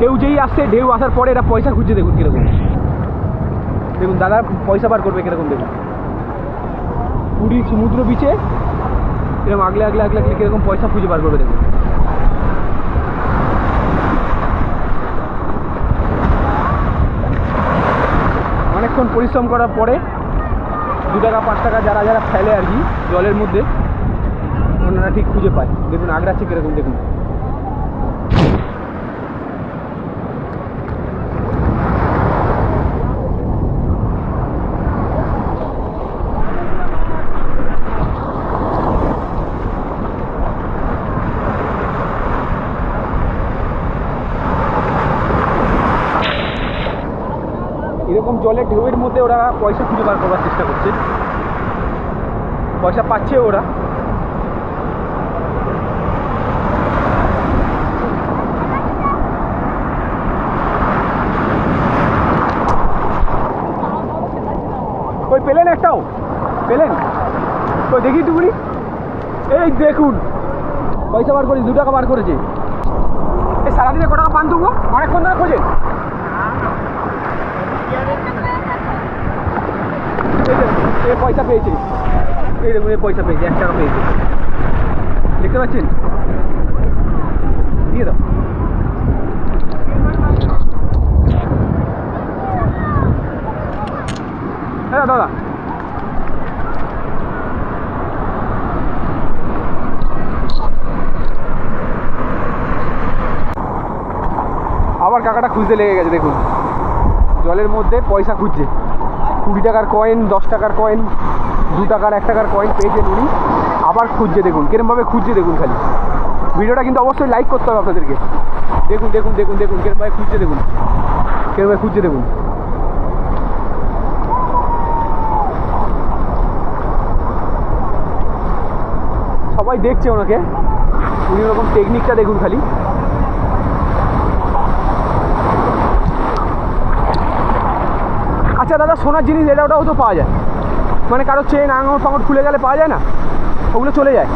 ঢেউ যেই আসছে, ঢেউ আসার পরে এরা পয়সা খুঁজছে, দেখুন কীরকম। দেখুন দাদা পয়সা বার করবে কীরকম, দেখুন পুরী সমুদ্র বিচে এরকম আগলে আগলে আগলে আগলে কীরকম পয়সা খুঁজে বার করবে, দেখুন। অনেকক্ষণ পরিশ্রম করার পরে 2 টাকা 5 টাকা যারা যারা ফেলে আর কি জলের মধ্যে, ওনারা ঠিক খুঁজে পায়। দেখুন আগড়াচ্ছে কীরকম, দেখুন। এরকম জলের ঢেউয়ের মধ্যে ওরা পয়সা খুঁজে বার করবার চেষ্টা করছে, পয়সা পাচ্ছে ওরা। ওই পেলেন একটাও, পেলেন তো দেখি টুকুনি। এই দেখুন পয়সা বার করেছে, 2 টাকা বার করেছে। এই সারাদিনে কত টাকা পান তবু? অনেকক্ষণ ধরে খোঁজেন। এই পয়সা পেয়েছে, এই দেখুন এই পয়সা পেয়েছে, 1 টাকা পেয়েছে, দেখতে পাচ্ছেন? দিয়ে দাও। হ্যাঁ দাদা আবার কাকাটা খুঁজতে লেগে গেছে, দেখুন জলের মধ্যে পয়সা খুঁজছে। 20 টাকার কয়েন, 10 টাকার কয়েন, 2 টাকার 1 টাকার কয়েন পেয়েছেন উনি, আবার খুঁজছে। দেখুন কিরমভাবে খুঁজছে, দেখুন খালি। ভিডিওটা কিন্তু অবশ্যই লাইক করতে হবে আপনাদেরকে। দেখুন দেখুন দেখুন দেখুন কিরমভাবে খুঁজছে, দেখুন কিরমভাবে খুঁজছে, দেখুন। সবাই দেখছে ওনাকে, উনি ওরকম টেকনিকটা দেখুন খালি। আচ্ছা দাদা সোনার জিনিস এটা ওটাও তো পাওয়া যায়, মানে কারো চেন আঙুর ফাঙুর খুলে গেলে পাওয়া যায় না, ওগুলো চলে যায়।